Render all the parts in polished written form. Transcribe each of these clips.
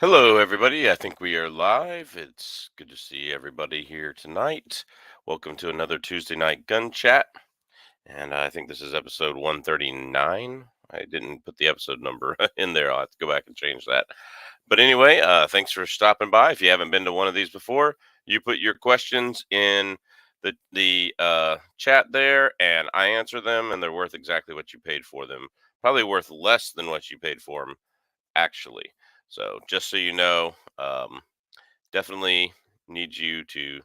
Hello, everybody. I think we are live. It's good to see everybody here tonight. Welcome to another Tuesday night gun chat. And I think this is episode 139. I didn't put the episode number in there. I'll have to go back and change that. But anyway, thanks for stopping by. If you haven't been to one of these before, you put your questions in the chat there, and I answer them, and they're worth exactly what you paid for them. Probably worth less than what you paid for them, actually. So just so you know, definitely need you to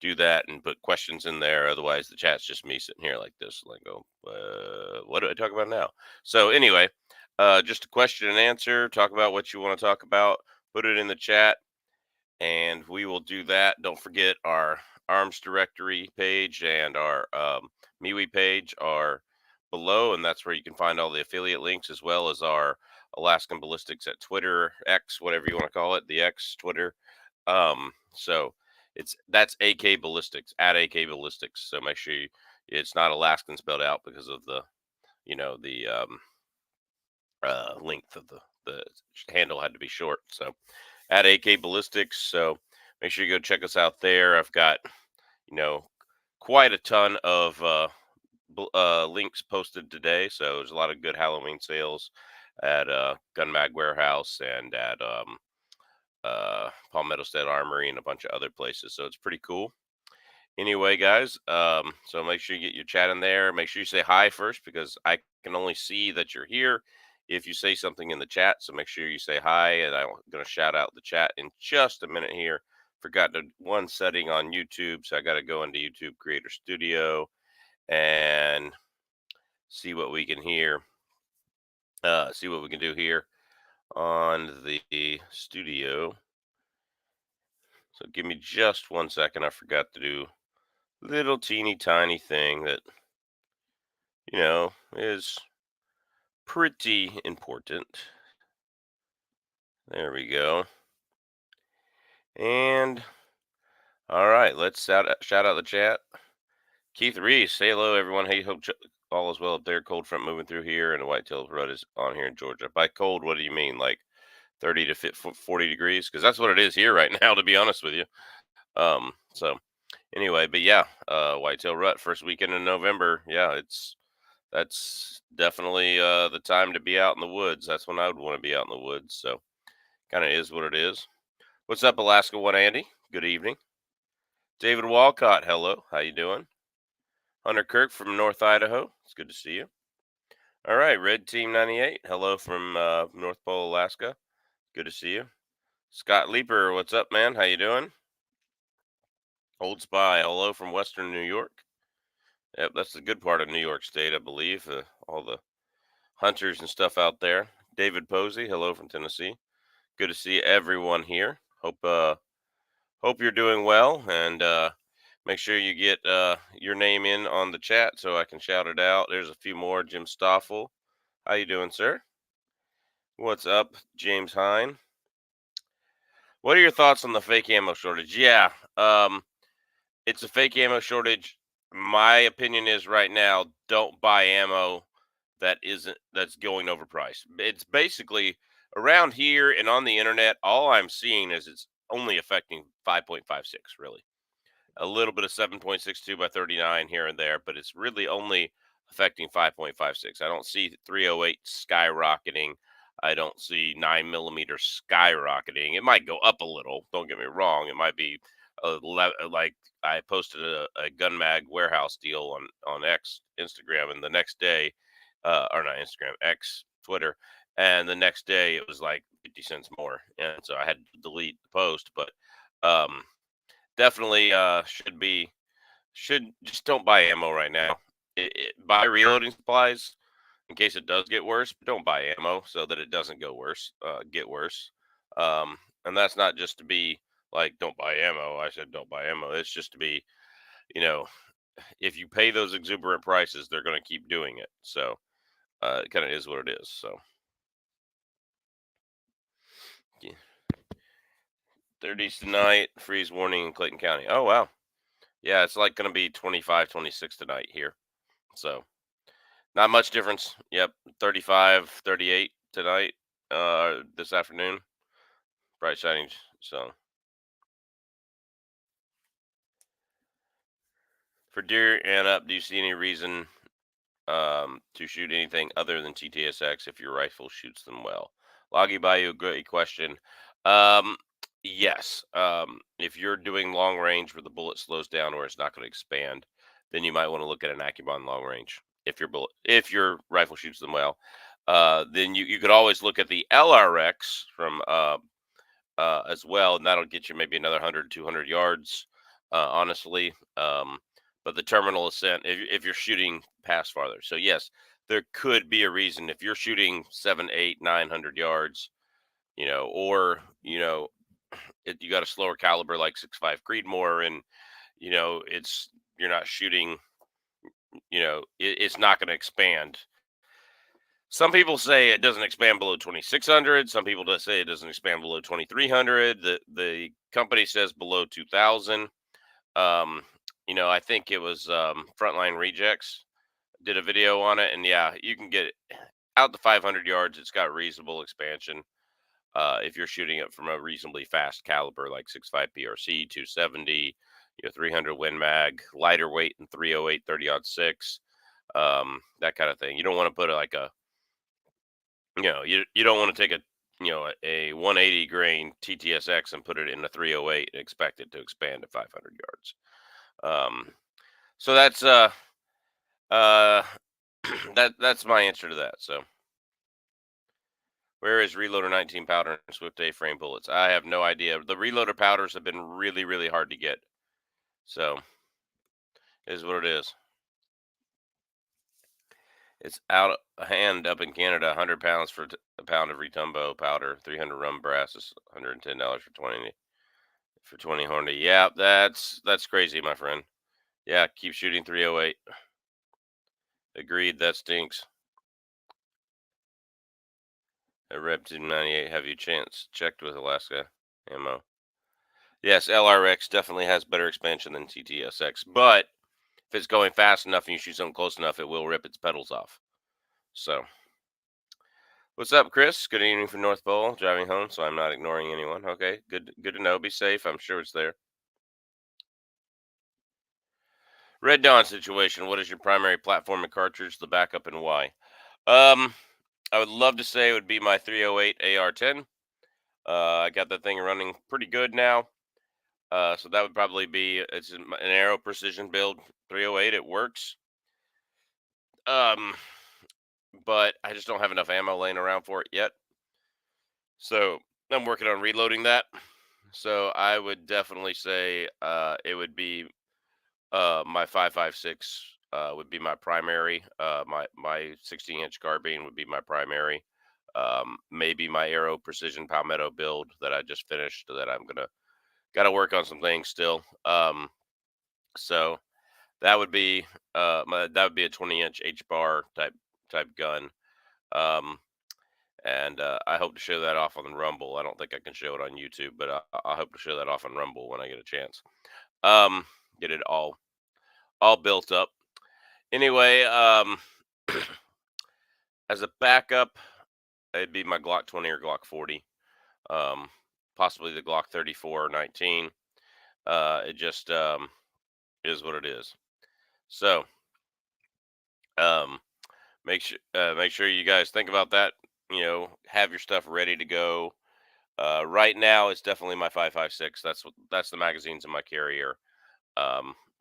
do that and put questions in there. Otherwise, the chat's just me sitting here like this, like, oh, what do I talk about now? So anyway, just a question and answer. Talk about what you want to talk about. Put it in the chat, and we will do that. Don't forget our arms directory page and our MeWe page are below, and that's where you can find all the affiliate links as well as our Alaskan Ballistics at Twitter, X, whatever you want to call it, the X Twitter. So that's AK Ballistics at AK Ballistics. So make sure it's not Alaskan spelled out because of the length of the handle had to be short. So at AK Ballistics. So make sure you go check us out there. I've got, you know, quite a ton of links posted today. So there's a lot of good Halloween sales at Gun Mag Warehouse and at Palmetto State Armory and a bunch of other places. So it's pretty cool. Anyway, guys, so make sure you get your chat in there. Make sure you say hi first because I can only see that you're here if you say something in the chat. So make sure you say hi, and I'm going to shout out the chat in just a minute here. Forgot one setting on YouTube, so I got to go into YouTube Creator Studio and see what we can hear. See what we can do here on the studio. So give me just 1 second. I forgot to do little teeny tiny thing that is pretty important. There we go. And all right, let's shout out the chat. Keith Reese, say hello, everyone. Hey, hope all is well up there. Cold front moving through here, and the whitetail rut is on here in Georgia. By cold, what do you mean? Like 30 to 40 degrees? Because that's what it is here right now, to be honest with you. So anyway, but yeah, whitetail rut first weekend in November. Yeah, that's definitely the time to be out in the woods. That's when I would want to be out in the woods. So kind of is what it is. What's up, Alaska One Andy? Good evening. David Walcott, hello. How you doing? Hunter Kirk from North Idaho. It's good to see you. All right, Red Team 98. Hello from North Pole, Alaska. Good to see you. Scott Leeper, what's up, man? How you doing? Old Spy, hello from Western New York. Yep, that's the good part of New York State, I believe. All the hunters and stuff out there. David Posey, hello from Tennessee. Good to see everyone here. Hope you're doing well, and make sure you get your name in on the chat so I can shout it out. There's a few more. Jim Stoffel, how you doing, sir? What's up, James Hine? What are your thoughts on the fake ammo shortage? Yeah, it's a fake ammo shortage. My opinion is right now, don't buy ammo that's going overpriced. It's basically around here and on the internet. All I'm seeing is it's only affecting 5.56, really. A little bit of 7.62 by 39 here and there, but it's really only affecting 5.56. I don't see 308 skyrocketing. I don't see 9mm skyrocketing. It might go up a little. Don't get me wrong. It might be like I posted a gun mag warehouse deal on Instagram, and the next day, or not Instagram, X, Twitter, and the next day it was like 50 cents more, and so I had to delete the post. But definitely should just don't buy ammo right now. Buy reloading supplies in case it does get worse, but don't buy ammo so that it doesn't get worse. And that's not just to be like, don't buy ammo. I said, don't buy ammo. It's just to be, you know, if you pay those exuberant prices, they're going to keep doing it. So it kind of is what it is. So yeah. 30s tonight, freeze warning in Clayton County. Oh, wow. Yeah, it's like going to be 25, 26 tonight here. So not much difference. Yep, 35, 38 tonight, this afternoon. bright shining. So for deer and up, do you see any reason to shoot anything other than TTSX if your rifle shoots them well? Loggy Bayou, great question. Um, yes. If you're doing long range where the bullet slows down or it's not going to expand, then you might want to look at an Accubon long range. If your rifle shoots them well, then you could always look at the LRX from as well, and that'll get you maybe another 100, 200 yards, honestly. But the terminal ascent, if you're shooting past farther. So, yes, there could be a reason if you're shooting 7, 8, 900 yards, or, if you got a slower caliber like 6.5 Creedmoor and, you're not shooting, it's not going to expand. Some people say it doesn't expand below 2,600. Some people just say it doesn't expand below 2,300. The company says below 2,000. Um, I think it was Frontline Rejects did a video on it, and yeah, you can get it out to 500 yards. It's got reasonable expansion if you're shooting it from a reasonably fast caliber like 6.5 PRC, 270, 300 Win Mag, lighter weight and 308, 30-06, that kind of thing. You don't want to put like a you don't want to take a 180 grain TTSX and put it in a 308 and expect it to expand to 500 yards. So that's uh that's my answer to that. So where is Reloader 19 powder and Swift A frame bullets? I have no idea. The Reloader powders have been really, really hard to get. So it is what it is. It's out of hand up in Canada. 100 pounds for a pound of Retumbo powder. 300 rum brass is $110 for 20 Hornady. Yeah, that's crazy, my friend. Yeah, keep shooting 308. Agreed, that stinks. A Rep 298. Have you checked with Alaska ammo? Yes, LRX definitely has better expansion than TTSX, but if it's going fast enough and you shoot something close enough, it will rip its pedals off. So, what's up, Chris? Good evening from North Pole. Driving home, so I'm not ignoring anyone. Okay, good to know. Be safe. I'm sure it's there. Red Dawn situation. What is your primary platform and cartridge, the backup, and why? Um, I would love to say it would be my 308 AR-10. I got that thing running pretty good now. So that would probably be it's an Aero Precision build 308. It works. Um, but I just don't have enough ammo laying around for it yet. So I'm working on reloading that. So I would definitely say it would be my 5.56 would be my primary. My 16-inch carbine would be my primary. Maybe my Aero Precision Palmetto build that I just finished that I'm gotta work on some things still. So that would be that would be a 20-inch H bar type gun. Um, and I hope to show that off on the Rumble. I don't think I can show it on YouTube, but I hope to show that off on Rumble when I get a chance. Um, get it all built up. Anyway, as a backup, it'd be my Glock 20 or Glock 40, um, possibly the Glock 34 or 19. It just is what it is. So, um, make sure you guys think about that. Have your stuff ready to go. Right now, it's definitely my 5.56. That's the magazines in my carrier.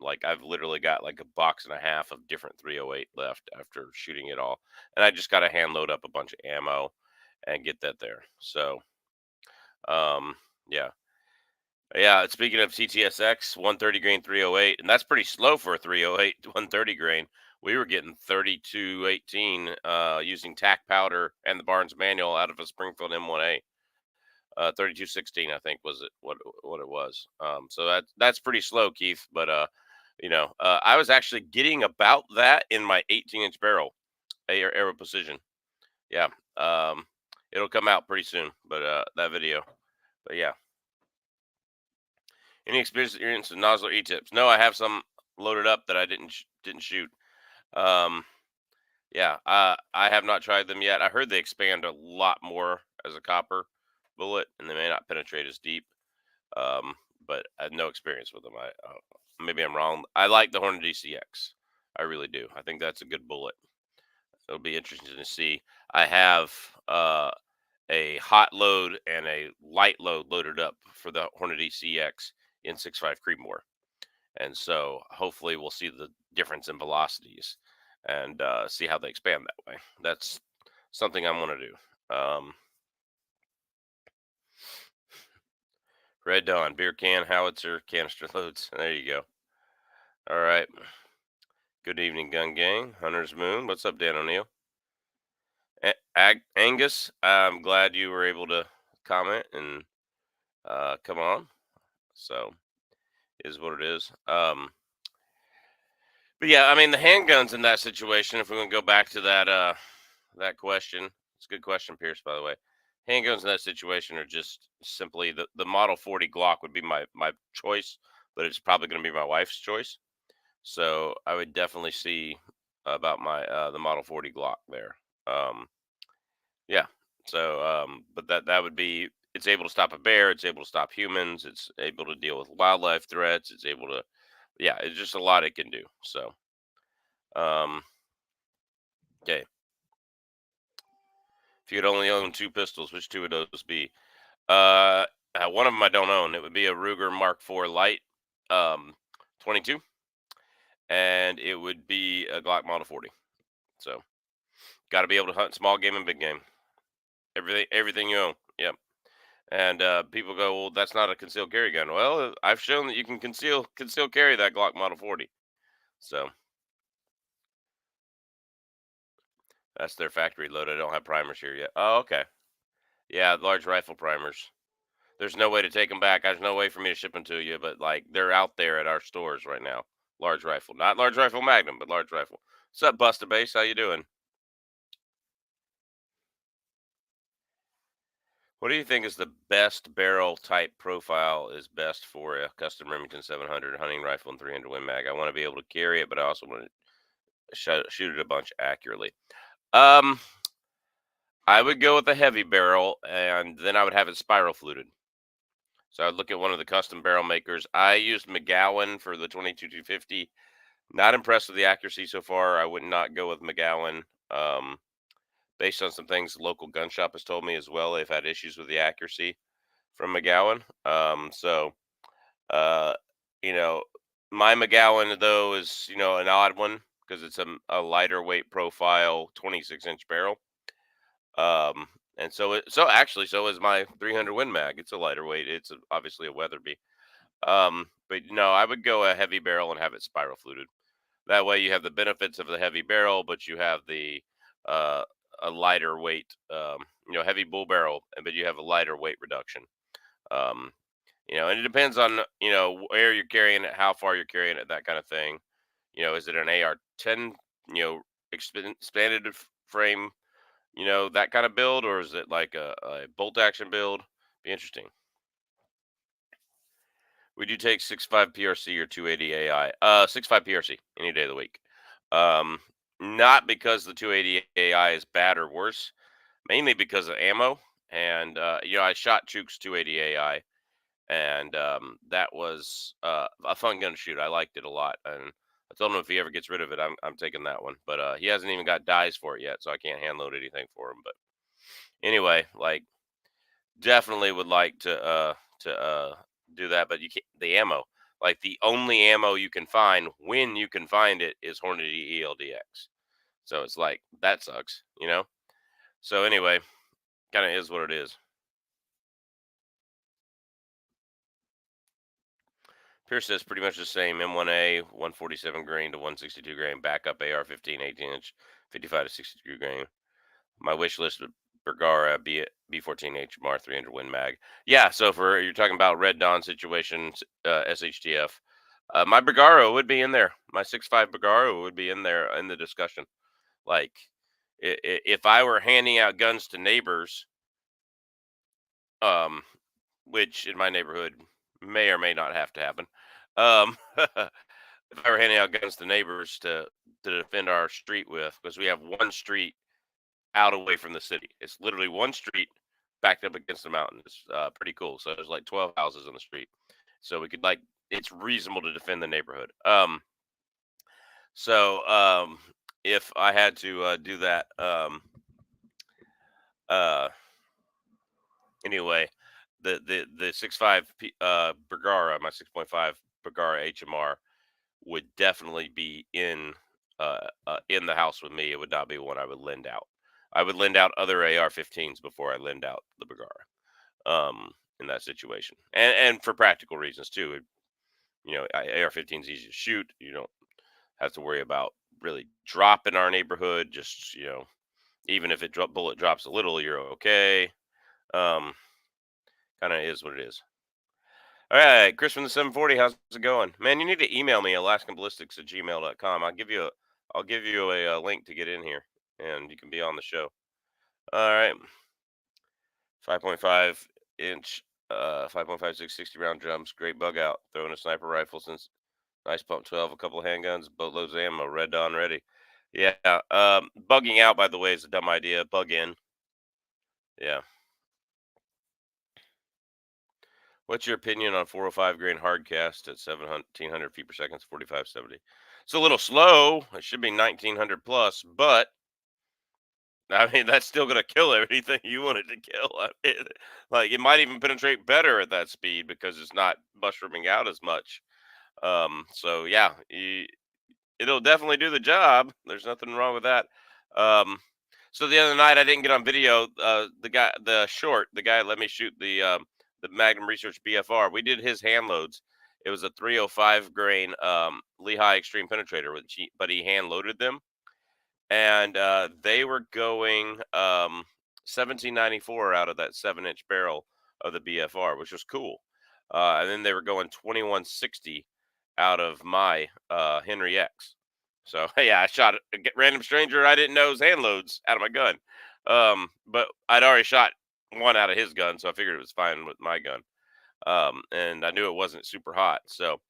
Like I've literally got like a box and a half of different 308 left after shooting it all, and I just got to hand load up a bunch of ammo and get that there. So, um, yeah, yeah. Speaking of TTSX, 130 grain 308, and that's pretty slow for a 308 130 grain. We were getting 3218 using tack powder and the Barnes manual out of a Springfield M1A. 3216 I think was what it was. So that's pretty slow, Keith. But I was actually getting about that in my 18-inch barrel Aero Precision. Yeah, it'll come out pretty soon. But that video. But yeah, any experience with Nosler E-tips? No, I have some loaded up that I didn't shoot. Yeah, I have not tried them yet. I heard they expand a lot more as a copper bullet, and they may not penetrate as deep. Um, but I had no experience with them. Maybe I'm wrong. I like the Hornady CX. I really do. I think that's a good bullet. It'll be interesting to see. I have a hot load and a light load loaded up for the Hornady CX in 6.5 Creedmoor. And so hopefully we'll see the difference in velocities and see how they expand that way. That's something I want to do. Red Dawn, beer can, howitzer, canister loads. There you go. All right. Good evening, gun gang. Hunter's Moon. What's up, Dan O'Neill? Angus, I'm glad you were able to comment and come on. So is what it is. But yeah, I mean the handguns in that situation. If we want to go back to that question, it's a good question, Pierce. By the way, handguns in that situation are just simply the Model 40 Glock would be my choice, but it's probably going to be my wife's choice. So I would definitely see about my the Model 40 Glock there. Um, yeah. So, but that would be it's able to stop a bear. It's able to stop humans. It's able to deal with wildlife threats. It's able to, yeah, it's just a lot it can do. So, um, okay. If you could only own two pistols, which two would those be? Uh, One of them I don't own. It would be a Ruger Mark IV Light, 22, and it would be a Glock Model 40. So, got to be able to hunt small game and big game. Everything you own. Yep. And people go, well, that's not a concealed carry gun. Well, I've shown that you can conceal carry that Glock Model 40. So that's their factory load. I don't have primers here yet. Oh, okay. Yeah, large rifle primers. There's no way to take them back. There's no way for me to ship them to you, but like they're out there at our stores right now. Large rifle, not large rifle Magnum, but large rifle. What's up, Buster Base? How you doing? What do you think is the best barrel type profile is best for a custom Remington 700 hunting rifle and 300 Win Mag? I want to be able to carry it, but I also want to shoot it a bunch accurately. Um, I would go with a heavy barrel, and then I would have it spiral fluted. So I'd look at one of the custom barrel makers. I used McGowan for the 22-250. Not impressed with the accuracy so far. I would not go with McGowan. Based on some things the local gun shop has told me as well, they've had issues with the accuracy from McGowan. So uh, you know, my McGowan though is an odd one because it's a lighter weight profile 26-inch barrel. And so actually, so is my 300 Win Mag. It's a lighter weight. It's obviously a Weatherby. But no, I would go a heavy barrel and have it spiral fluted. That way, you have the benefits of the heavy barrel, but you have the uh, a lighter weight, heavy bull barrel, but you have a lighter weight reduction. Um, and it depends on where you're carrying it, how far you're carrying it, that kind of thing. Is it an AR-10, expanded frame, that kind of build, or is it like a bolt action build? Be interesting. Would you take 6.5 PRC or 280 AI? 6.5 PRC any day of the week. Um, Not because the 280 AI is bad or worse, mainly because of ammo. And I shot Chooks 280 AI, and that was a fun gun to shoot. I liked it a lot, and I told him if he ever gets rid of it, I'm taking that one. But he hasn't even got dies for it yet, so I can't hand load anything for him. But anyway, like definitely would like to do that, but you can't. The ammo, like the only ammo you can find when you can find it is Hornady ELDX. So it's like that sucks. So anyway, kind of is what it is. Pierce says pretty much the same. M1A 147 grain to 162 grain. Backup AR-15 18-inch 55 to 62 grain. My wish list of Bergara B14 HMR 300 Win Mag. Yeah, so for you're talking about Red Dawn situations, SHTF, my Bergara would be in there. My 6.5 Bergara would be in there in the discussion. Like, if I were handing out guns to neighbors, um, which in my neighborhood may or may not have to happen, if I were handing out guns to neighbors to defend our street with, because we have one street out away from the city. It's literally one street backed up against the mountain. It's pretty cool. So there's like 12 houses on the street, so we could like it's reasonable to defend the neighborhood. So if I had to do that, uh, anyway, the 6.5 Bergara, my 6.5 Bergara HMR would definitely be in the house with me. It would not be one I would lend out. I would lend out other AR-15s before I lend out the Bergara. In that situation, and for practical reasons too. AR-15 is easy to shoot. You don't have to worry about really drop in our neighborhood. Just even if bullet drops a little, you're okay. Um, Kind of is what it is. All right, Chris from the 740. How's it going, man? You need to email me alaskanballistics@gmail.com. I'll give you a link to get in here, and you can be on the show. All right, 5.5 inch, 5.56 60 round drums. Great bug out. Throwing a sniper rifle since nice pump 12, a couple of handguns, boatloads of ammo. Red Dawn ready. Yeah. Bugging out, by the way, is a dumb idea. Bug in. Yeah. What's your opinion on 405 grain hardcast at 1700 feet per second, 4570? It's a little slow. It should be 1900 plus, but I mean that's still gonna kill everything you want it to kill. Like it might even penetrate better at that speed because it's not mushrooming out as much. So yeah, it'll definitely do the job. There's nothing wrong with that. Um, so the other night I didn't get on video. The guy let me shoot the Magnum Research BFR. We did his hand loads. It was a 305 grain Lehigh Extreme Penetrator, but he hand loaded them, and they were going 1794 out of that 7-inch barrel of the BFR, which was cool. And then they were going 2160 out of my Henry X. So yeah, I shot a random stranger I didn't know's hand loads out of my gun. But I'd already shot one out of his gun, so I figured it was fine with my gun. And I knew it wasn't super hot, so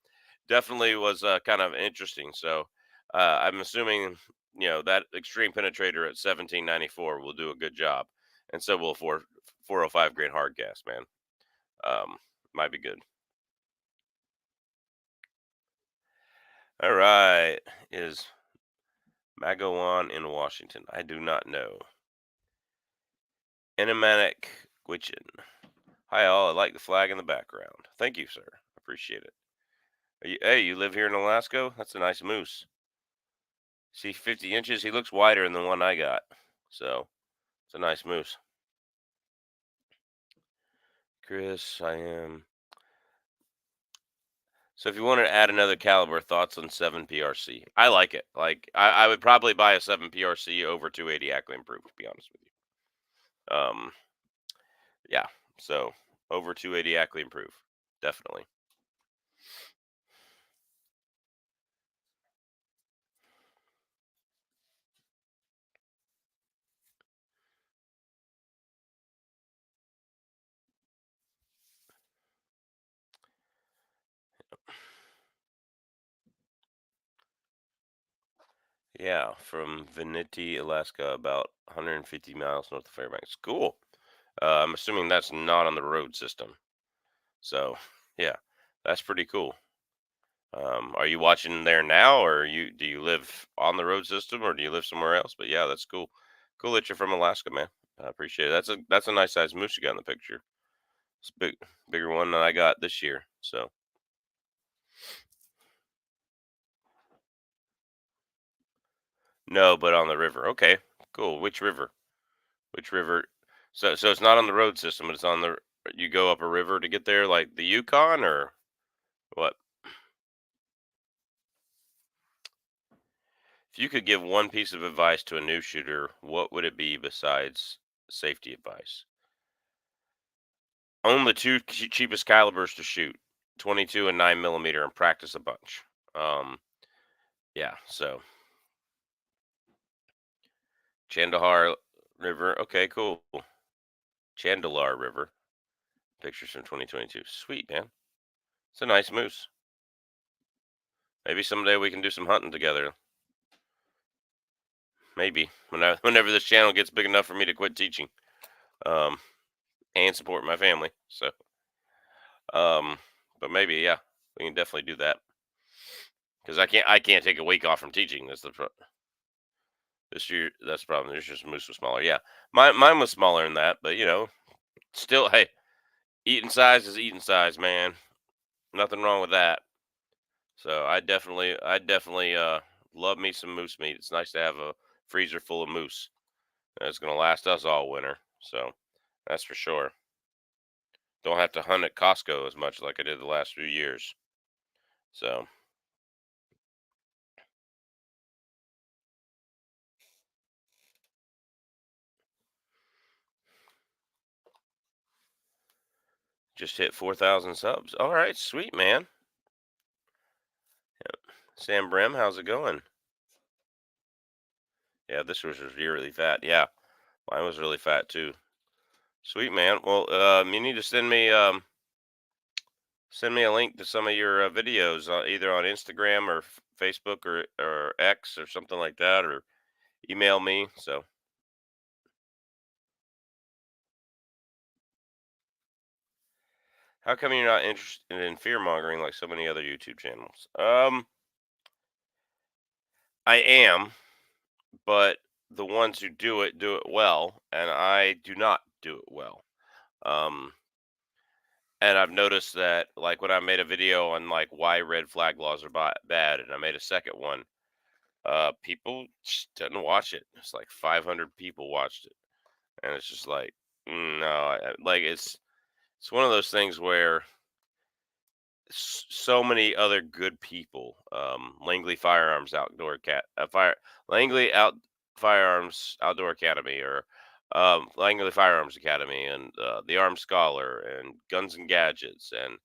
definitely was kind of interesting. So I'm assuming that extreme penetrator at 1794 will do a good job, and so will 405 grain hard gas, man. Might be good. All right, is Magawan in Washington? I do not know. Enigmatic Gwichin. Hi all, I like the flag in the background. Thank you, sir. Appreciate it. Hey, you live here in Alaska? That's a nice moose. See, 50 inches. He looks wider than the one I got. So, it's a nice moose. Chris, I am. So, if you want to add another caliber, thoughts on 7 PRC? I like it. Like, I would probably buy a 7 PRC over 280 Ackley improved, to be honest with you. Yeah. So, over 280 Ackley improved. Definitely. Yeah, from Vinity, Alaska, about 150 miles north of Fairbanks. Cool. I'm assuming that's not on the road system. So, yeah, that's pretty cool. Are you watching there now, or do you live on the road system, or do you live somewhere else? But yeah, that's cool. Cool that you're from Alaska, man. I appreciate it. That's a nice sized moose you got in the picture. It's bigger one than I got this year. So no, but on the river. Okay, cool. Which river? Which river? So it's not on the road system, but it's on the. You go up a river to get there, like the Yukon, or what? If you could give one piece of advice to a new shooter, what would it be besides safety advice? Own the two cheapest calibers to shoot, 22 and 9 millimeter, and practice a bunch. Yeah. So Chandahar River. Okay, cool. Chandalar River. Pictures from 2022. Sweet, man. It's a nice moose. Maybe someday we can do some hunting together. Maybe whenever this channel gets big enough for me to quit teaching. Um, and support my family. So, um, but maybe yeah, we can definitely do that because I can't take a week off from teaching. This year. That's the problem. This year's moose was smaller. Yeah, mine was smaller than that, but still, hey, eating size is eating size, man. Nothing wrong with that. So I definitely love me some moose meat. It's nice to have a freezer full of moose. And it's gonna last us all winter. So that's for sure. Don't have to hunt at Costco as much like I did the last few years. So just hit 4,000 subs. All right, sweet man. Sam Brim, how's it going? Yeah, this was really fat. Yeah, mine was really fat too. Sweet man. Well, you need to send me a link to some of your videos, either on Instagram or Facebook or X or something like that, or email me. So, how come you're not interested in fear mongering like so many other YouTube channels? I am, but the ones who do it well, and I do not do it well. Um, and I've noticed that, like when I made a video on like why red flag laws are bad, and I made a second one, people just didn't watch it. It's like 500 people watched it, and it's just like, no, like it's one of those things where so many other good people, Langley Firearms Outdoor Cat, Langley Out Firearms Outdoor Academy, or Langley Firearms Academy, and the Armed Scholar, and Guns and Gadgets, and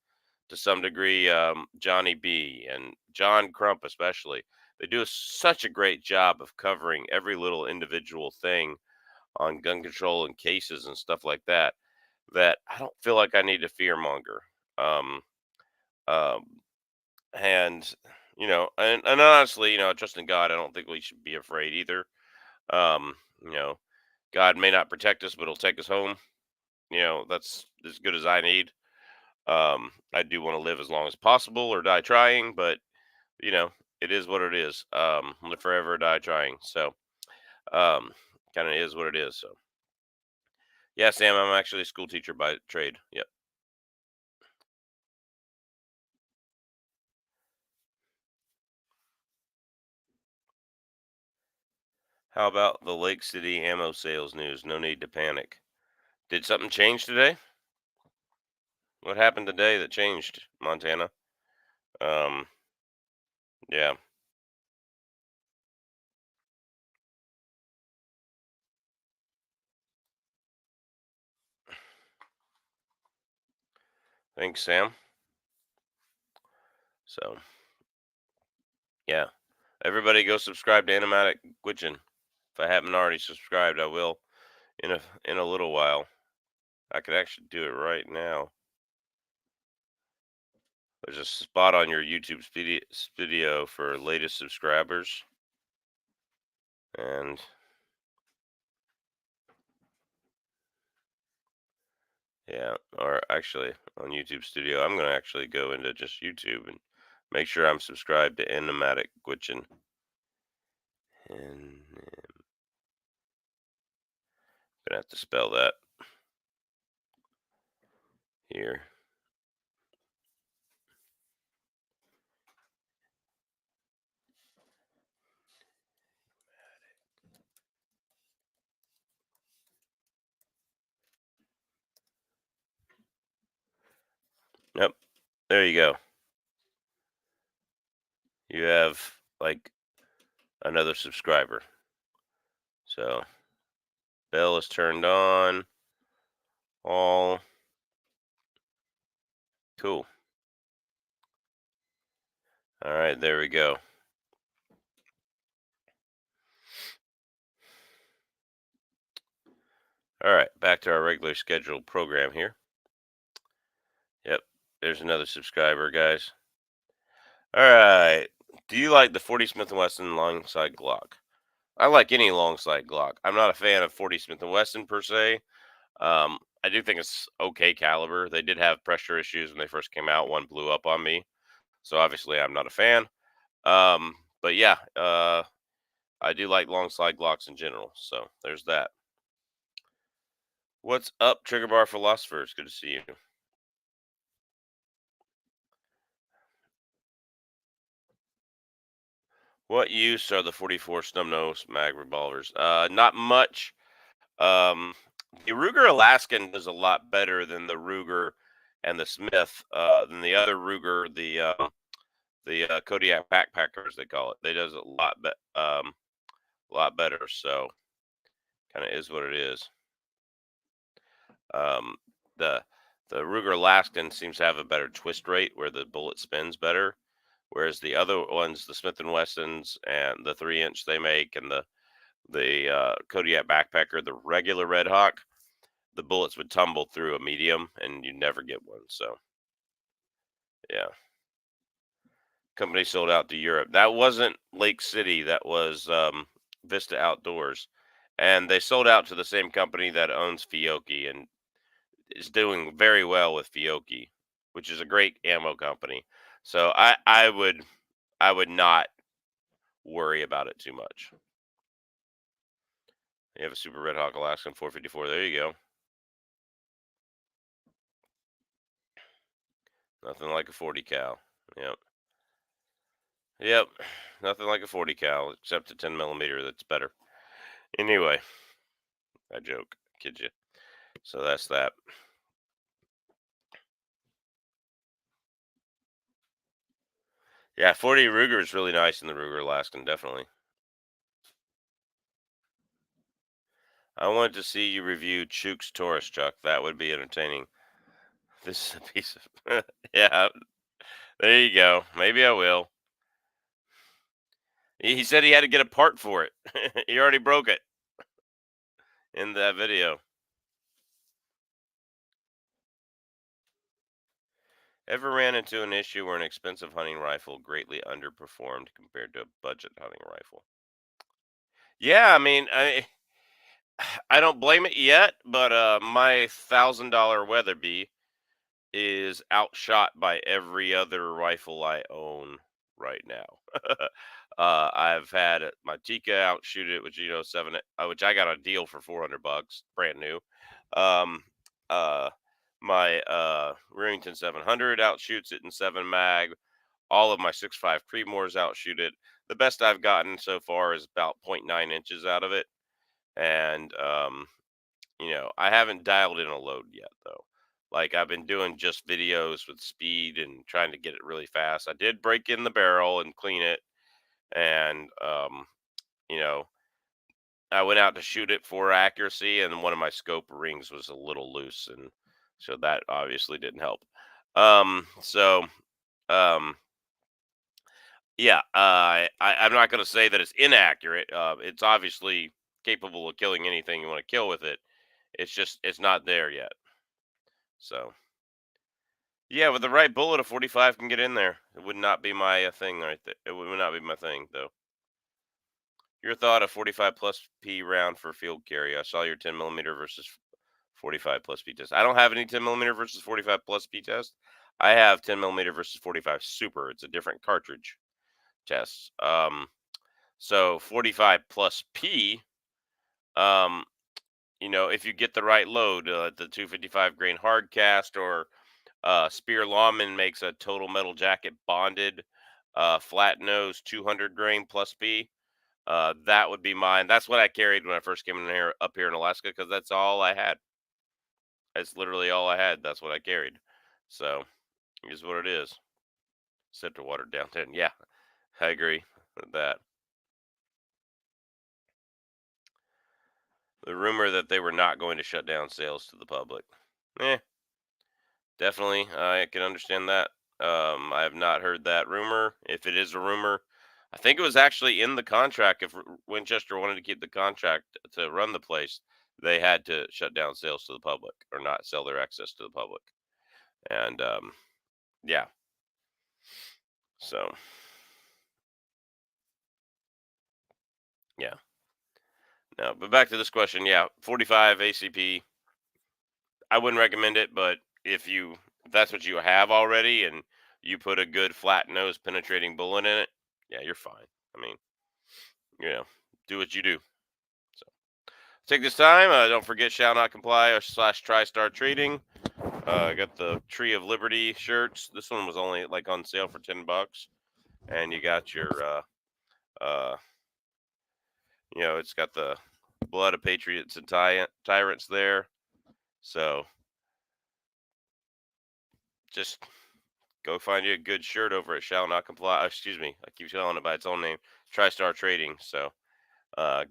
to some degree, Johnny B and John Crump, especially. They do such a great job of covering every little individual thing on gun control and cases and stuff like that. That I don't feel like I need to fearmonger. Um, um, and and honestly, trust in God, I don't think we should be afraid either. Um, you know, God may not protect us, but He'll take us home. That's as good as I need. I do want to live as long as possible or die trying, but you know, it is what it is. Live forever, die trying. So, um, kind of is what it is. So, yeah, Sam, I'm actually a school teacher by trade. Yep. How about the Lake City ammo sales news? No need to panic. Did something change today? What happened today that changed, Montana? Um, yeah. Thanks, Sam. So, yeah. Everybody go subscribe to Animatic Gwitchin. If I haven't already subscribed, I will in a little while. I could actually do it right now. There's a spot on your YouTube video for latest subscribers. And yeah, or actually on YouTube Studio, I'm going to actually go into just YouTube and make sure I'm subscribed to Animatic Gwitchin. And gonna have to spell that here. Yep, there you go. You have like another subscriber. So bell is turned on. All cool. All right, there we go. All right, back to our regular scheduled program here. Yep, there's another subscriber, guys. All right. Do you like the 40 Smith& Wesson long sight Glock? I like any long sight Glock. I'm not a fan of 40 Smith& Wesson per se. I do think it's okay caliber. They did have pressure issues when they first came out. One blew up on me, so obviously I'm not a fan. But yeah, I do like long slide Glocks in general. So there's that. What's up, Trigger Bar Philosophers? Good to see you. What use are the 44 snub nose mag revolvers? Not much. The Ruger Alaskan does a lot better than the Ruger and the Smith, than the other Ruger, the Kodiak backpackers they call it. They does a lot better. So kind of is what it is. Um, the the Ruger Alaskan seems to have a better twist rate where the bullet spins better, whereas the other ones, the Smith and Wessons and the 3-inch they make, and the Kodiak backpacker, the regular Red Hawk, the bullets would tumble through a medium, and you never get one. So yeah, company sold out to Europe. That wasn't Lake City. That was Vista Outdoors, and they sold out to the same company that owns Fiocchi and is doing very well with Fiocchi, which is a great ammo company. So I would not worry about it too much. You have a Super Red Hawk Alaskan 454. There you go. Nothing like a 40 cal. Yep. Yep. Nothing like a 40 cal except a 10 millimeter that's better. Anyway, I joke. Kid you. So that's that. Yeah, 40 Ruger is really nice in the Ruger Alaskan, definitely. I wanted to see you review Chook's Taurus, Chuck. That would be entertaining. This is a piece of. Yeah, there you go. Maybe I will. He said he had to get a part for it. He already broke it in that video. Ever ran into an issue where an expensive hunting rifle greatly underperformed compared to a budget hunting rifle? Yeah, I mean, I don't blame it yet, but my $1,000 Weatherby is outshot by every other rifle I own right now. I've had my Tika outshoot it, which which I got a deal for $400, brand new. Um, uh, my Remington 700 outshoots it in 7 mag. All of my 6.5 Creedmoors outshoot it. The best I've gotten so far is about zero point 0.9 inches out of it, and I haven't dialed in a load yet though. Like I've been doing just videos with speed and trying to get it really fast. I did break in the barrel and clean it, and you know, I went out to shoot it for accuracy, and one of my scope rings was a little loose, and so that obviously didn't help. So um, yeah, I'm not going to say that it's inaccurate. It's obviously capable of killing anything you want to kill with it. It's not there yet. So yeah, with the right bullet, a 45 can get in there. It would not be my thing right there. It would not be my thing though. Your thought, a 45 plus P round for field carry. I saw your 10 millimeter versus 45 plus P test. I don't have any 10 millimeter versus 45 plus P test. I have 10 millimeter versus 45 super. It's a different cartridge test. So 45 plus P, um, if you get the right load, the 255 grain hard cast or Spear Lawman makes a total metal jacket bonded, flat nose 200 grain plus B. That would be mine. That's what I carried when I first came in here up here in Alaska because that's all I had. It's literally all I had. That's what I carried. So is what it is. Except to watered down 10. Yeah, I agree with that. The rumor that they were not going to shut down sales to the public. Eh, definitely, I can understand that. I have not heard that rumor. If it is a rumor, I think it was actually in the contract. If Winchester wanted to keep the contract to run the place, they had to shut down sales to the public or not sell their access to the public. And yeah, so yeah. No, but back to this question. Yeah, 45 ACP. I wouldn't recommend it, but if that's what you have already and you put a good flat nose penetrating bullet in it, yeah, you're fine. I mean, you know, do what you do. So take this time. Don't forget, shall not comply or slash TriStar Trading. I got the Tree of Liberty shirts. This one was only like on sale for $10, and you got your uh, it's got the blood of patriots and tyrants there. So just go find you a good shirt over at Shall Not Comply. Excuse me, I keep calling it by its own name, TriStar Trading. So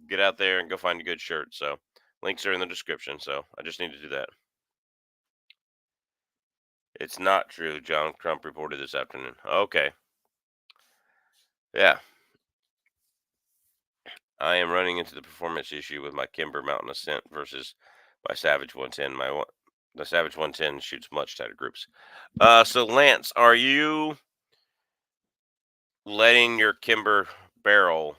get out there and go find a good shirt. So links are in the description. So I just need to do that. It's not true, John Crump reported this afternoon. Okay. Yeah. I am running into the performance issue with my Kimber Mountain Ascent versus my Savage 110. The Savage 110 shoots much tighter groups. So Lance, are you letting your Kimber barrel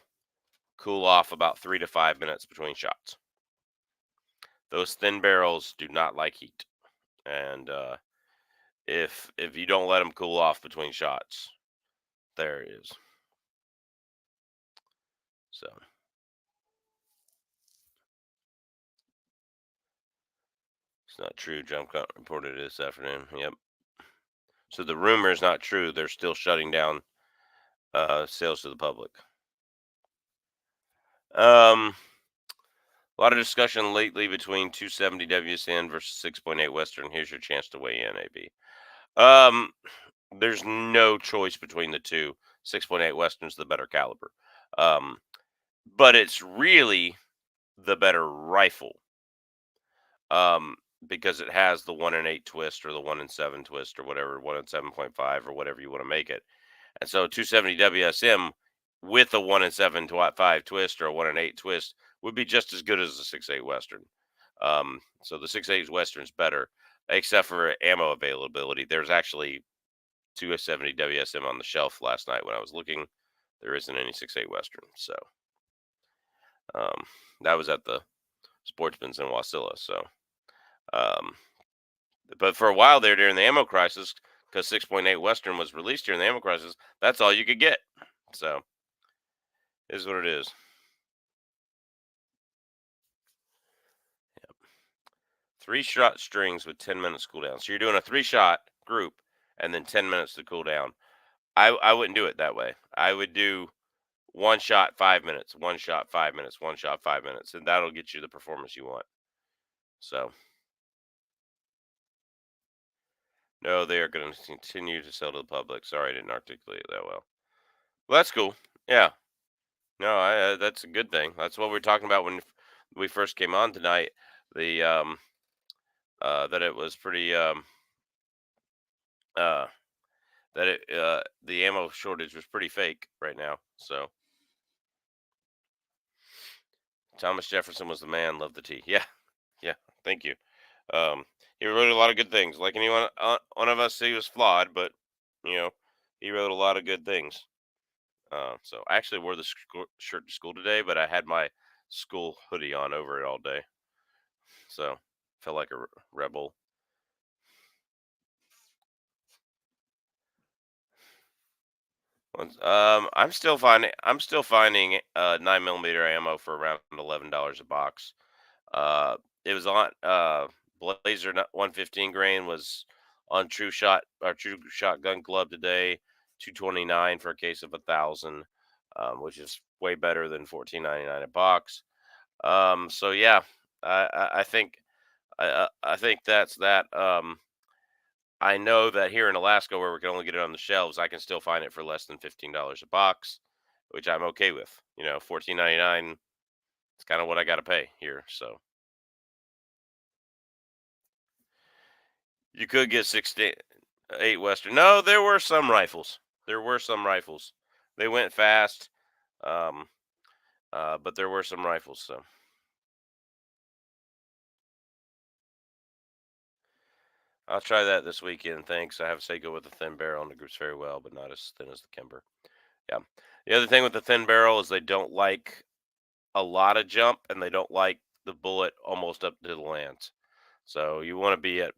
cool off about 3 to 5 minutes between shots? Those thin barrels do not like heat, and if you don't let them cool off between shots, there it is. So it's not true. Jump Cut reported it this afternoon. Yep. So the rumor is not true. They're still shutting down sales to the public. A lot of discussion lately between 270 WSN versus 6.8 Western. Here's your chance to weigh in, AB. There's no choice between the two. 6.8 Western's the better caliber. But it's really the better rifle. Because it has the 1 in 8 twist or the 1 in 7 twist or whatever, 1 in 7.5 or whatever you want to make it. And so 270 WSM with a 1 in 7.5 twist or a 1 in 8 twist would be just as good as the 6.8 Western. So the 6.8 Western's better, except for ammo availability. There's actually 270 WSM on the shelf last night when I was looking. There isn't any 6.8 Western. So that was at the Sportsman's in Wasilla. So, but for a while there during the ammo crisis, because 6.8 Western was released during the ammo crisis, that's all you could get. So, is what it is. Yep. 3-shot strings with 10 minutes cooldown. So you're doing a 3-shot group and then 10 minutes to cool down. I wouldn't do it that way. I would do 1 shot 5 minutes, 1 shot 5 minutes, 1 shot 5 minutes, and that'll get you the performance you want. So, no, they are going to continue to sell to the public. Sorry, I didn't articulate it that well. Well, that's cool. Yeah. No, that's a good thing. That's what we are talking about when we first came on tonight. The that it was pretty uh that the ammo shortage was pretty fake right now. So Thomas Jefferson was the man. Loved the tea. Yeah, yeah. Thank you. He wrote a lot of good things. Like anyone, one of us, he was flawed, but you know, he wrote a lot of good things. So I actually wore the shirt to school today, but I had my school hoodie on over it all day. So felt like a rebel. I'm still finding 9mm ammo for around $11 a box. It was on Blazer 115 grain was on True Shotgun Club today, 229 for a case of 1,000, which is way better than 14.99 a box. So yeah, I think I think that's that. I know that here in Alaska, where we can only get it on the shelves, I can still find it for less than $15 a box, which I'm okay with. 14.99. It's kind of what I got to pay here. So you could get 6.8 Western. No, there were some rifles. There were some rifles. They went fast, um, but there were some rifles. So I'll try that this weekend. Thanks. I have Seiko with a thin barrel and it groups very well, but not as thin as the Kimber. Yeah. The other thing with the thin barrel is they don't like a lot of jump and they don't like the bullet almost up to the lance. So you want to be at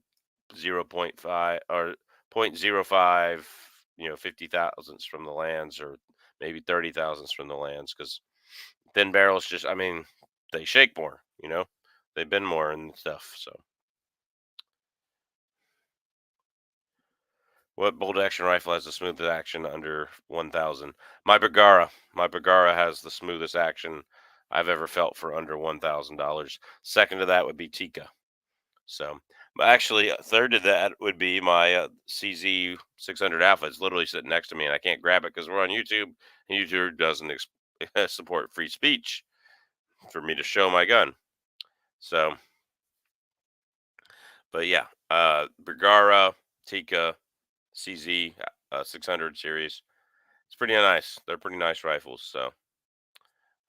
0.5 or zero point zero 0.05, 50 thousandths from the lands, or maybe 30 thousandths from the lands, because thin barrels just, I mean, they shake more, they bend more and stuff. So, what bolt action rifle has the smoothest action under 1,000? My Bergara has the smoothest action I've ever felt for under $1,000. Second to that would be Tika. So, but actually, third to that would be my CZ 600 Alpha. It's literally sitting next to me, and I can't grab it because we're on YouTube, and YouTube doesn't support free speech for me to show my gun. So, but yeah, Bergara, Tika, CZ 600 series. It's pretty nice. They're pretty nice rifles, so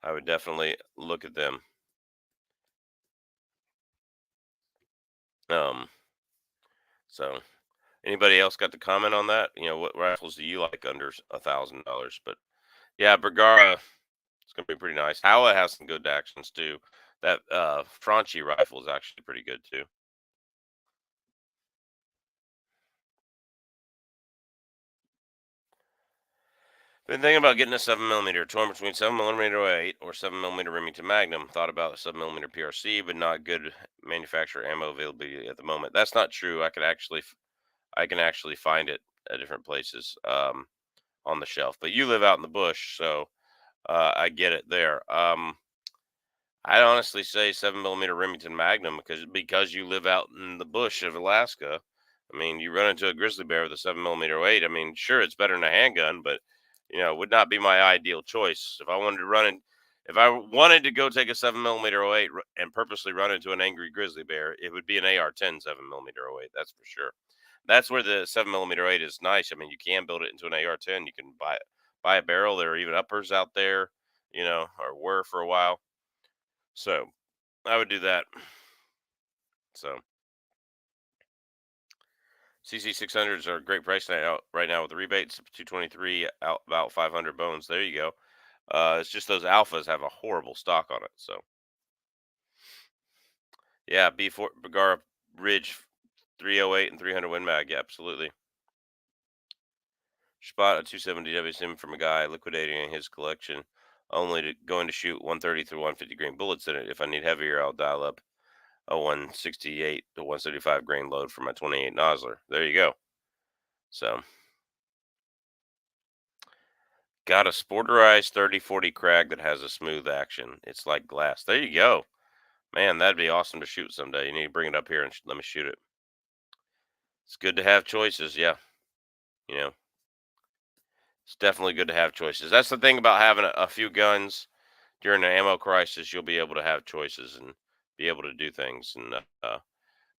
I would definitely look at them. Um, so anybody else got to comment on that? What rifles do you like under $1,000? But yeah, Bergara, it's gonna be pretty nice. Hale has some good actions too. That Franchi rifle is actually pretty good too. Been thinking about getting a 7mm, torn between 7mm 08 or 7mm Remington Magnum. Thought about a 7mm PRC, but not good manufacturer ammo availability at the moment. That's not true. I can actually find it at different places on the shelf. But you live out in the bush, so I get it there. I'd honestly say 7mm Remington Magnum, because you live out in the bush of Alaska. I mean, you run into a grizzly bear with a 7mm 08. I mean, sure, it's better than a handgun, but it would not be my ideal choice if I wanted to If I wanted to go take a 7mm 08 and purposely run into an angry grizzly bear, it would be an AR-10 7mm 08. That's for sure. That's where the 7mm 08 is nice. I mean, you can build it into an AR-10. You can buy a barrel. There are even uppers out there, or were for a while. So I would do that. So CC 600s are a great price right now with the rebates. 223 out about 500 bones. There you go. It's just those alphas have a horrible stock on it. So yeah, B4 Bergara Ridge 308 and 300 Win Mag. Yeah, absolutely. Spot a 270 WSM from a guy liquidating his collection, only going to shoot 130 through 150 grain bullets in it. If I need heavier, I'll dial up a 168 to 175 grain load for my 28 Nosler. There you go. So, got a sporterized 30-40 crag that has a smooth action. It's like glass. There you go. Man, that'd be awesome to shoot someday. You need to bring it up here and let me shoot it. It's good to have choices. Yeah. You know, it's definitely good to have choices. That's the thing about having a few guns during an ammo crisis. You'll be able to have choices and be able to do things, and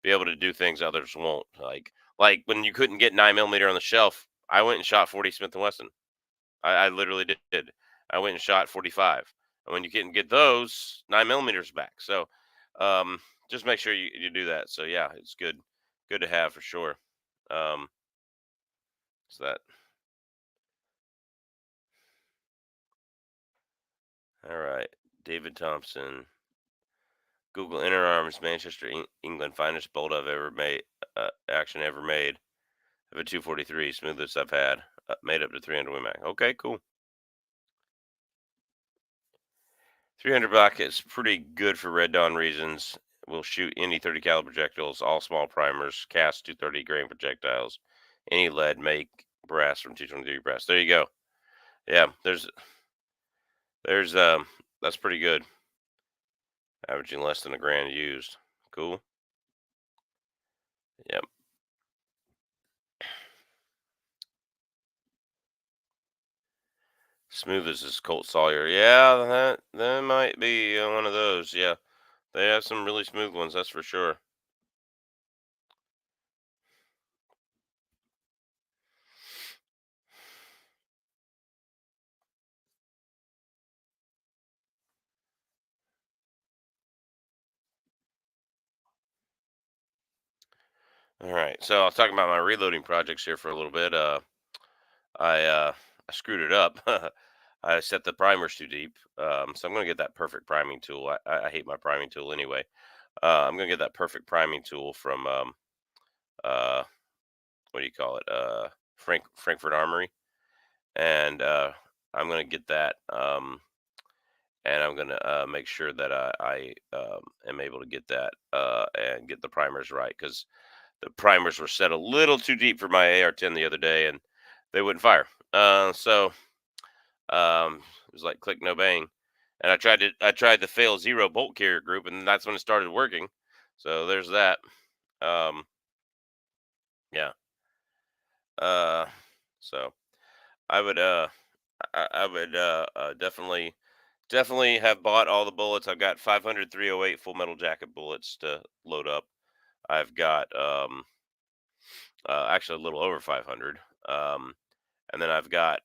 be able to do things others won't. Like when you couldn't get 9mm on the shelf, I went and shot 40 Smith and Wesson. I literally did. I went and shot 45. And when you couldn't get those, 9mm back. So just make sure you do that. So yeah, it's good to have for sure. Um, so that all right. David Thompson. Google Interarms, Manchester, England, finest bolt I've ever made, action ever made. I have a 243, smoothest I've had, made up to 300 Win Mag. Okay, cool. 300 black is pretty good for Red Dawn reasons. Will shoot any 30 caliber projectiles, all small primers, cast 230 grain projectiles, any lead, make brass from 223 brass. There you go. Yeah, there's that's pretty good. Averaging less than a grand used. Cool. Yep. Smooth as this Colt Sauer. Yeah, that might be one of those. Yeah, they have some really smooth ones. That's for sure. All right. So I was talking about my reloading projects here for a little bit. I screwed it up. I set the primers too deep. So I'm gonna get that perfect priming tool. I hate my priming tool anyway. I'm gonna get that perfect priming tool from uh, what do you call it? Frankfurt Armory, and I'm gonna get that. And I'm gonna make sure that I am able to get that and get the primers right, because the primers were set a little too deep for my AR-10 the other day, and they wouldn't fire. It was like click no bang, and I tried the fail zero bolt carrier group, and that's when it started working. So there's that. Um, yeah. Uh, so I would I would definitely have bought all the bullets. I've got 500 308 full metal jacket bullets to load up. I've got actually a little over 500. Um, and then I've got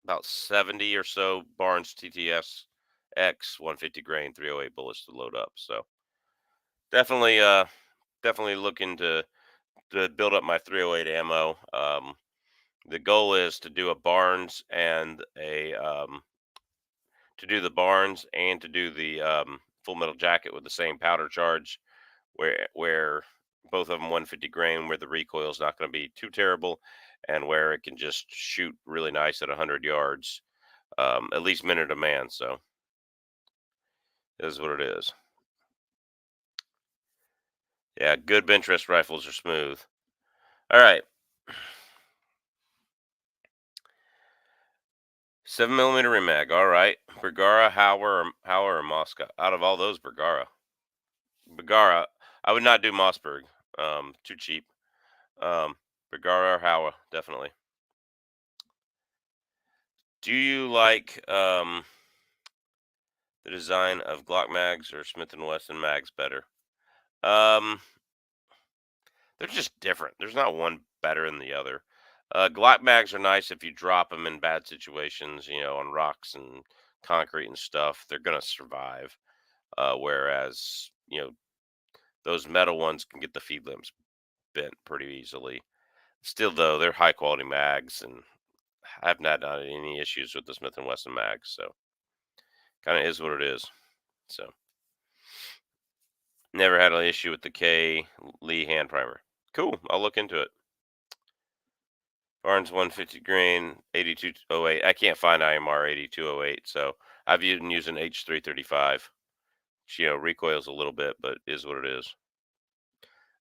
about 70 or so Barnes TTS X 150 grain 308 bullets to load up. So definitely definitely looking to build up my 308 ammo. The goal is to do a Barnes and a to do the Barnes and to do the full metal jacket with the same powder charge, where both of them 150 grain, where the recoil is not going to be too terrible, and where it can just shoot really nice at 100 yards, at least minute a man. So it is what it is. Yeah, good bench rest rifles are smooth. All right, 7 millimeter remag. All right, Bergara, Hauer, or Moscow. Out of all those, Bergara. I would not do Mossberg. Too cheap. Um, Bergara or Hauer, definitely. Do you like the design of Glock mags or Smith and Wesson mags better? Um, they're just different. There's not one better than the other. Glock mags are nice if you drop them in bad situations, on rocks and concrete and stuff. They're gonna survive. Whereas, those metal ones can get the feed limbs bent pretty easily. Still, though, they're high quality mags, and I've not had any issues with the Smith and Wesson mags. So, kind of is what it is. So. Never had an issue with the K Lee hand primer. Cool. I'll look into it. Barnes 150 grain 8208. I can't find IMR 8208, so I've been using H335. Which, recoils a little bit, but is what it is.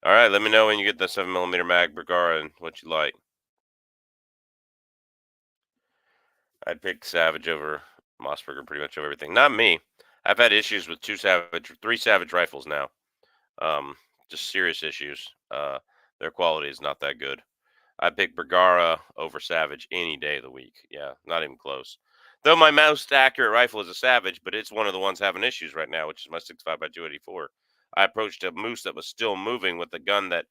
All right, let me know when you get the 7 millimeter mag Bergara and what you like. I'd pick Savage over Mossberger pretty much over everything. Not me. I've had issues with three Savage rifles now. Just serious issues. Their quality is not that good. I pick Bergara over Savage any day of the week. Yeah, not even close. Though my most accurate rifle is a Savage, but it's one of the ones having issues right now, which is my 65 by 284. I approached a moose that was still moving with a gun that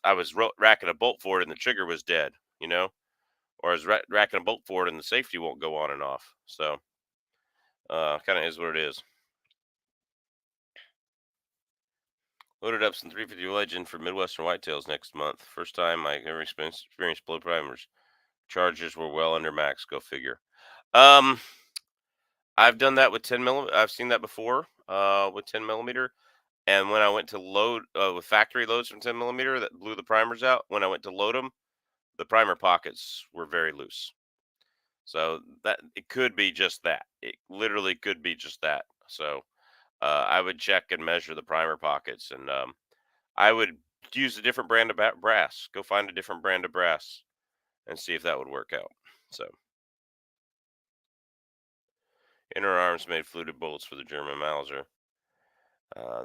I was racking a bolt for it and the trigger was dead, or I was racking a bolt for it and the safety won't go on and off. So, kind of is what it is. Loaded up some 350 Legend for Midwestern Whitetails next month. First time I ever experienced blow primers. Charges were well under max. Go figure. Um, I've done that with 10 millimeter. I've seen that before. With 10 millimeter, and when I went to load with factory loads from 10 millimeter that blew the primers out. When I went to load them, the primer pockets were very loose. So that it could be just that. It literally could be just that. So I would check and measure the primer pockets, and I would use a different brand of brass. Go find a different brand of brass and see if that would work out. So. Interarms made fluted bullets for the German Mauser.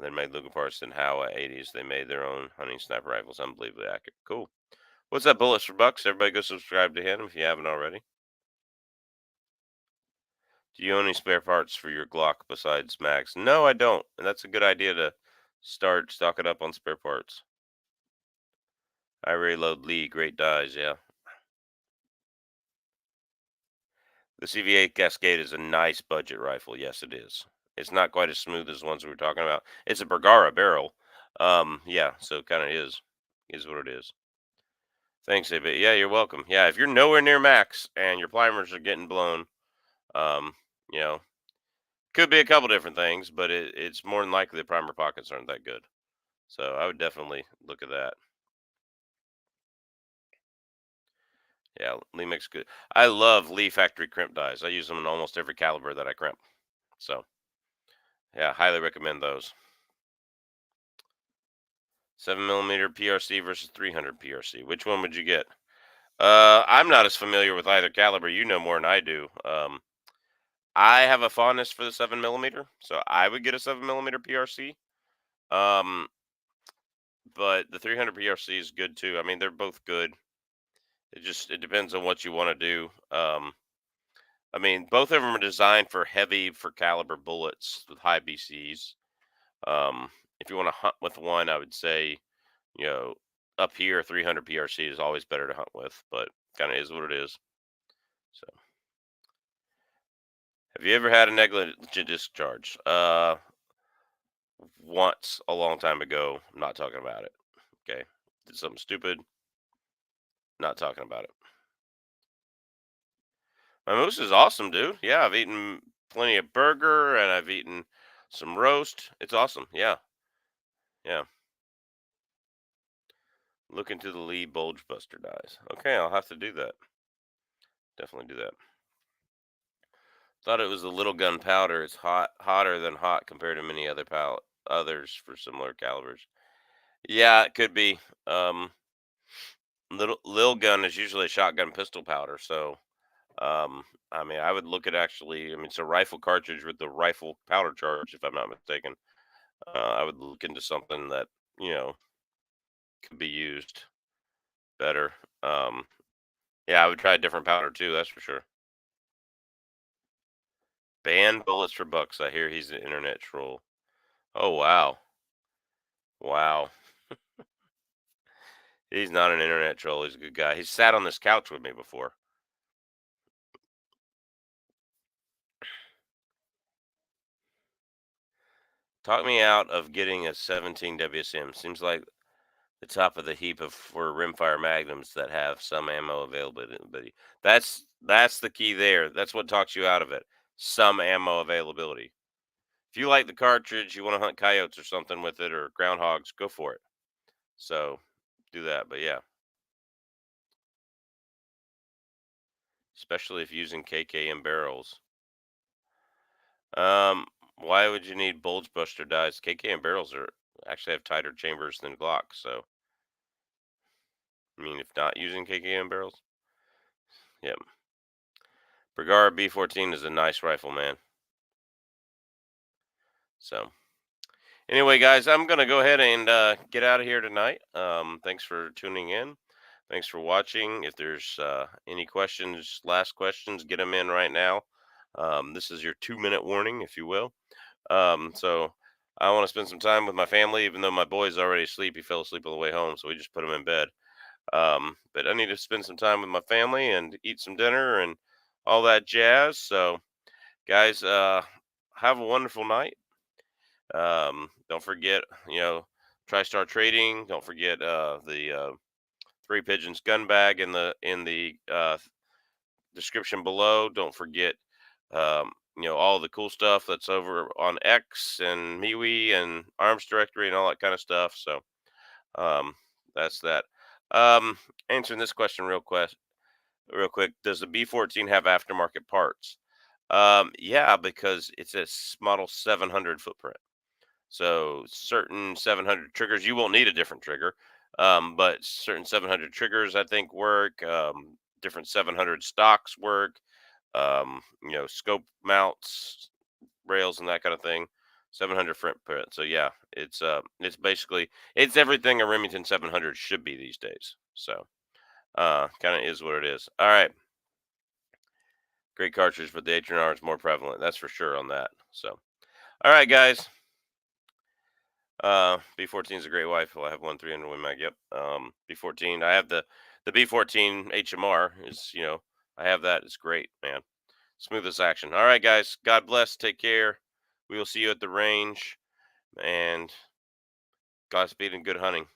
They made Luger parts in Howa 80s. They made their own hunting sniper rifles. Unbelievably accurate. Cool. What's that? Bullets for Bucks? Everybody go subscribe to him if you haven't already. Do you own any spare parts for your Glock besides mags? No, I don't. And that's a good idea to start stocking up on spare parts. I reload Lee. Great dies. Yeah. The CVA Cascade is a nice budget rifle. Yes, it is. It's not quite as smooth as the ones we were talking about. It's a Bergara barrel. Yeah, so it kind of is what it is. Thanks, AB. Yeah, you're welcome. Yeah, if you're nowhere near max and your primers are getting blown, um, you know, Could be a couple different things, but it's more than likely the primer pockets aren't that good. So I would definitely look at that. Yeah, Lee makes good. I love Lee factory crimp dies. I use them in almost every caliber that I crimp. So yeah, highly recommend those. 7 millimeter PRC versus 300 PRC. Which one would you get? I'm not as familiar with either caliber. You know more than I do. I have a fondness for the 7 millimeter, so I would get a 7 millimeter PRC. Um, but the 300 PRC is good too. I mean, they're both good. It depends on what you want to do. I mean, both of them are designed for heavy for caliber bullets with high BCs. Um, if you want to hunt with one, I would say, you know, up here 300 PRC is always better to hunt with, but kind of is what it is. So, have you ever had a negligent discharge? Once a long time ago. I'm not talking about it. Okay, did something stupid. Not talking about it. My moose is awesome, dude. Yeah, I've eaten plenty of burger and I've eaten some roast. It's awesome. Yeah, yeah. Look into the Lee Bulge Buster dies. Okay, I'll have to do that. Definitely do that. Thought it was the little gun powder. It's hotter than hot compared to many other others for similar calibers. Yeah, it could be. Lil gun is usually a shotgun pistol powder, so I mean, I would look at actually. I mean, it's a rifle cartridge with the rifle powder charge, if I'm not mistaken. I would look into something that you know could be used better. Um, yeah, I would try a different powder too. That's for sure. Ban bullets for bucks. I hear he's an internet troll. Oh wow, wow. He's not an internet troll. He's a good guy. He's sat on this couch with me before. Talk me out of getting a 17 WSM. Seems like the top of the heap of for rimfire magnums that have some ammo availability. That's the key there. That's what talks you out of it. Some ammo availability. If you like the cartridge, you want to hunt coyotes or something with it or groundhogs, go for it. So do that. But yeah, especially if using KKM barrels. Um, why would you need bulge buster dies? KKM barrels are actually have tighter chambers than Glock. So I mean, if not using KKM barrels, yep. Bergara B14 is a nice rifle, man. So anyway, guys, I'm gonna go ahead and get out of here tonight. Thanks for tuning in. Thanks for watching. If there's any questions, last questions, get them in right now. This is your 2 minute warning, if you will. So I want to spend some time with my family, even though my boy's already asleep. He fell asleep on the way home, so we just put him in bed. But I need to spend some time with my family and eat some dinner and all that jazz. So, guys, have a wonderful night. Don't forget, TriStar Trading. Don't forget the Three Pigeons gun bag in the description below. Don't forget, all the cool stuff that's over on X and MeWe and Arms Directory and all that kind of stuff. So um, that's that. Um, answering this question real quick. Does the B14 have aftermarket parts? Yeah, because it's a model 700 footprint. So certain 700 triggers, you won't need a different trigger, but certain 700 triggers I think work. Different 700 stocks work. Scope mounts, rails, and that kind of thing. 700 footprint. So yeah, it's basically it's everything a Remington 700 should be these days. So kind of is what it is. All right, great cartridge, but the H&R is more prevalent. That's for sure on that. So all right, guys. B14 is a great rifle. I have one 300 Win Mag. Yep. B14. I have the B14 HMR. I have that. It's great, man. Smoothest action. All right, guys. God bless. Take care. We will see you at the range. And Godspeed and good hunting.